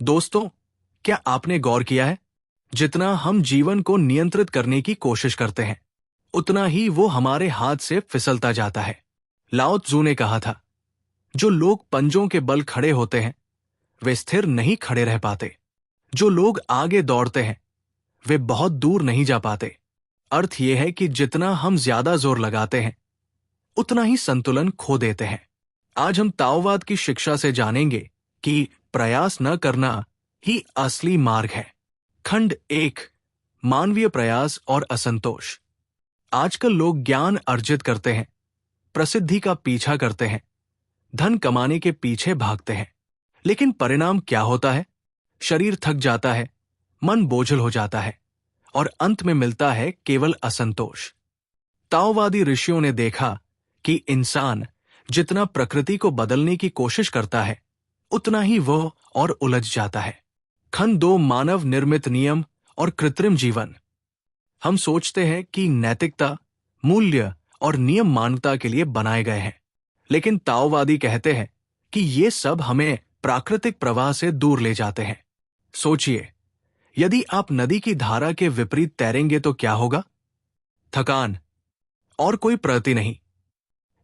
दोस्तों, क्या आपने गौर किया है, जितना हम जीवन को नियंत्रित करने की कोशिश करते हैं, उतना ही वो हमारे हाथ से फिसलता जाता है। लाओ त्जू ने कहा था, जो लोग पंजों के बल खड़े होते हैं, वे स्थिर नहीं खड़े रह पाते। जो लोग आगे दौड़ते हैं, वे बहुत दूर नहीं जा पाते। अर्थ यह है कि जितना हम ज्यादा जोर लगाते हैं, उतना ही संतुलन खो देते हैं। आज हम ताओवाद की शिक्षा से जानेंगे कि प्रयास न करना ही असली मार्ग है। खंड 1, मानवीय प्रयास और असंतोष। आजकल लोग ज्ञान अर्जित करते हैं, प्रसिद्धि का पीछा करते हैं, धन कमाने के पीछे भागते हैं, लेकिन परिणाम क्या होता है? शरीर थक जाता है, मन बोझल हो जाता है और अंत में मिलता है केवल असंतोष। ताओवादी ऋषियों ने देखा कि इंसान जितना प्रकृति को बदलने की कोशिश करता है, उतना ही वह और उलझ जाता है। खंड 2, मानव निर्मित नियम और कृत्रिम जीवन। हम सोचते हैं कि नैतिकता, मूल्य और नियम मानवता के लिए बनाए गए हैं, लेकिन ताओवादी कहते हैं कि ये सब हमें प्राकृतिक प्रवाह से दूर ले जाते हैं। सोचिए, यदि आप नदी की धारा के विपरीत तैरेंगे तो क्या होगा? थकान और कोई प्रगति नहीं।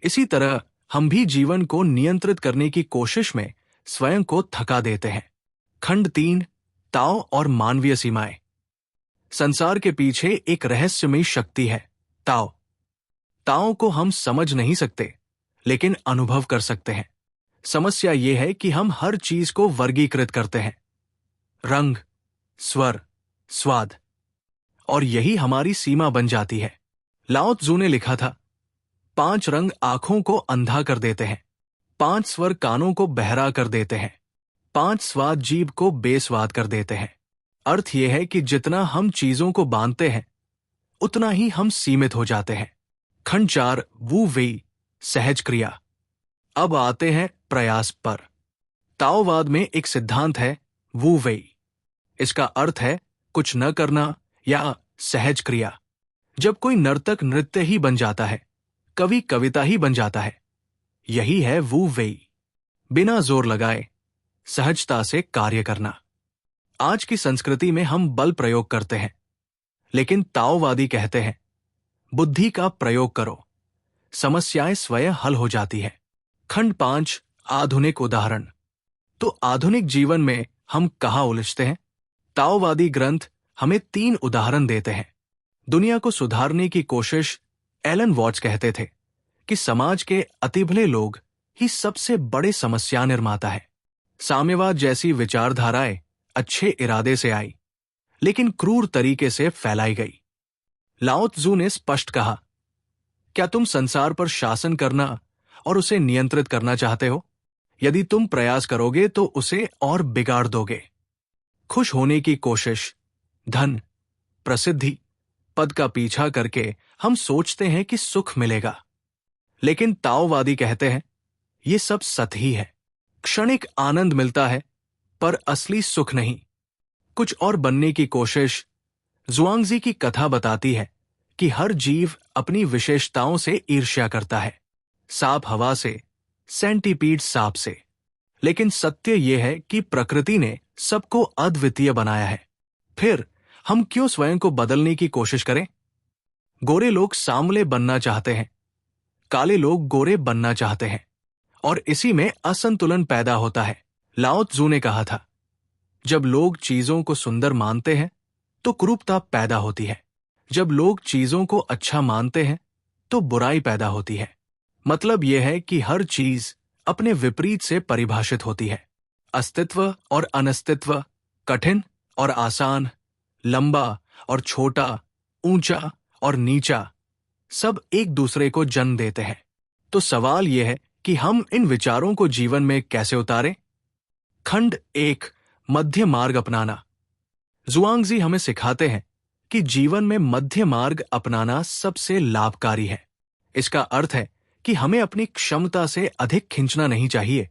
इसी तरह हम भी जीवन को नियंत्रित करने की कोशिश में स्वयं को थका देते हैं। खंड 3, ताओ और मानवीय सीमाएं। संसार के पीछे एक रहस्यमयी शक्ति है, ताओ। ताओ को हम समझ नहीं सकते, लेकिन अनुभव कर सकते हैं। समस्या यह है कि हम हर चीज को वर्गीकृत करते हैं, रंग, स्वर, स्वाद, और यही हमारी सीमा बन जाती है। लाओ त्जू ने लिखा था, 5 रंग आंखों को अंधा कर देते हैं, 5 स्वर कानों को बहरा कर देते हैं, 5 स्वाद जीभ को बेस्वाद कर देते हैं। अर्थ यह है कि जितना हम चीजों को बांधते हैं, उतना ही हम सीमित हो जाते हैं। खंड 4, वू वेई, सहज क्रिया। अब आते हैं प्रयास पर। ताओवाद में एक सिद्धांत है, वू वेई। इसका अर्थ है कुछ न करना या सहज क्रिया। जब कोई नर्तक नृत्य ही बन जाता है, कवि कविता ही बन जाता है, यही है वू वेई। बिना जोर लगाए सहजता से कार्य करना। आज की संस्कृति में हम बल प्रयोग करते हैं, लेकिन ताओवादी कहते हैं, बुद्धि का प्रयोग करो, समस्याएं स्वयं हल हो जाती है। खंड 5, आधुनिक उदाहरण। तो आधुनिक जीवन में हम कहाँ उलझते हैं? ताओवादी ग्रंथ हमें 3 उदाहरण देते हैं। दुनिया को सुधारने की कोशिश। एलन वॉट्स कहते थे कि समाज के अतिभले लोग ही सबसे बड़े समस्या निर्माता है। साम्यवाद जैसी विचारधाराएं अच्छे इरादे से आई, लेकिन क्रूर तरीके से फैलाई गई। लाओ त्जू ने स्पष्ट कहा, क्या तुम संसार पर शासन करना और उसे नियंत्रित करना चाहते हो? यदि तुम प्रयास करोगे तो उसे और बिगाड़ दोगे। खुश होने की कोशिश, धन, प्रसिद्धि, पद का पीछा करके हम सोचते हैं कि सुख मिलेगा, लेकिन ताओवादी कहते हैं ये सब सतही है। क्षणिक आनंद मिलता है, पर असली सुख नहीं। कुछ और बनने की कोशिश। जुआंगजी की कथा बताती है कि हर जीव अपनी विशेषताओं से ईर्ष्या करता है, सांप हवा से, सेंटीपीड सांप से। लेकिन सत्य यह है कि प्रकृति ने सबको अद्वितीय बनाया है। फिर हम क्यों स्वयं को बदलने की कोशिश करें? गोरे लोग सांवले बनना चाहते हैं, काले लोग गोरे बनना चाहते हैं, और इसी में असंतुलन पैदा होता है। लाओ त्जू ने कहा था, जब लोग चीजों को सुंदर मानते हैं तो कुरूपता पैदा होती है। जब लोग चीजों को अच्छा मानते हैं तो बुराई पैदा होती है। मतलब यह है कि हर चीज अपने विपरीत से परिभाषित होती है। अस्तित्व और अनस्तित्व, कठिन और आसान, लंबा और छोटा, ऊंचा और नीचा, सब एक दूसरे को जन्म देते हैं। तो सवाल यह है कि हम इन विचारों को जीवन में कैसे उतारें? खंड 1, मध्य मार्ग अपनाना। जुआंगजी हमें सिखाते हैं कि जीवन में मध्य मार्ग अपनाना सबसे लाभकारी है। इसका अर्थ है कि हमें अपनी क्षमता से अधिक खींचना नहीं चाहिए,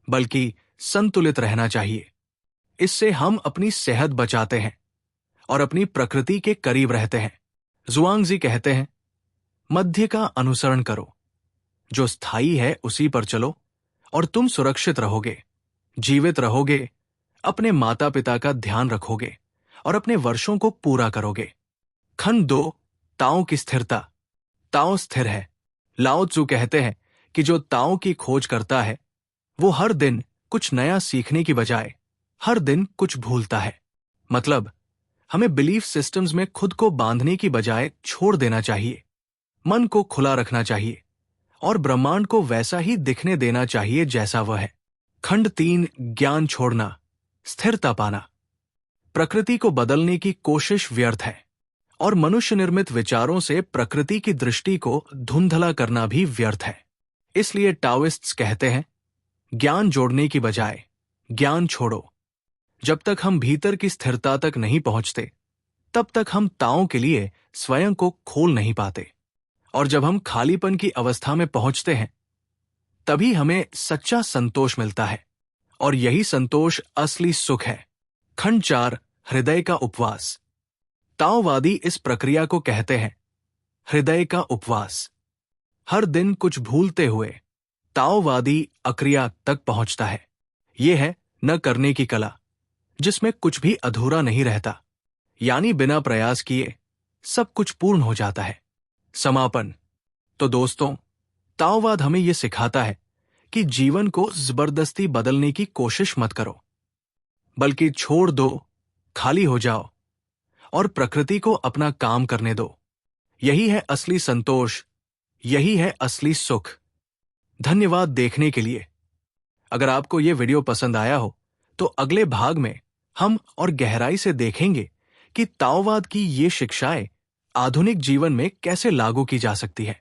बल्कि संतुलित रहना चाहिए। इससे हम अपनी सेहत बचाते हैं और अपनी प्रकृति के करीब रहते हैं। जुआंगजी कहते हैं, मध्य का अनुसरण करो, जो स्थायी है उसी पर चलो और तुम सुरक्षित रहोगे, जीवित रहोगे, अपने माता पिता का ध्यान रखोगे और अपने वर्षों को पूरा करोगे। खंड 2, ताओ की स्थिरता। ताओ स्थिर है। लाओ त्सु कहते हैं कि जो ताओ की खोज करता है वो हर दिन कुछ नया सीखने की बजाय हर दिन कुछ भूलता है। मतलब हमें बिलीफ सिस्टम्स में खुद को बांधने की बजाय छोड़ देना चाहिए, मन को खुला रखना चाहिए और ब्रह्मांड को वैसा ही दिखने देना चाहिए जैसा वह है। खंड 3, ज्ञान छोड़ना, स्थिरता पाना। प्रकृति को बदलने की कोशिश व्यर्थ है और मनुष्य निर्मित विचारों से प्रकृति की दृष्टि को धुंधला करना भी व्यर्थ है। इसलिए टाओइस्ट्स कहते हैं, ज्ञान जोड़ने की बजाय ज्ञान छोड़ो। जब तक हम भीतर की स्थिरता तक नहीं पहुंचते तब तक हम ताओ के लिए स्वयं को खोल नहीं पाते, और जब हम खालीपन की अवस्था में पहुंचते हैं तभी हमें सच्चा संतोष मिलता है, और यही संतोष असली सुख है। खंड 4, हृदय का उपवास। ताओवादी इस प्रक्रिया को कहते हैं हृदय का उपवास। हर दिन कुछ भूलते हुए ताओवादी अक्रिया तक पहुंचता है। यह है न करने की कला, जिसमें कुछ भी अधूरा नहीं रहता, यानी बिना प्रयास किए सब कुछ पूर्ण हो जाता है। समापन। तो दोस्तों, ताओवाद हमें यह सिखाता है कि जीवन को जबरदस्ती बदलने की कोशिश मत करो, बल्कि छोड़ दो, खाली हो जाओ और प्रकृति को अपना काम करने दो। यही है असली संतोष, यही है असली सुख। धन्यवाद देखने के लिए। अगर आपको यह वीडियो पसंद आया हो तो अगले भाग में हम और गहराई से देखेंगे कि ताओवाद की ये शिक्षाएं आधुनिक जीवन में कैसे लागू की जा सकती है।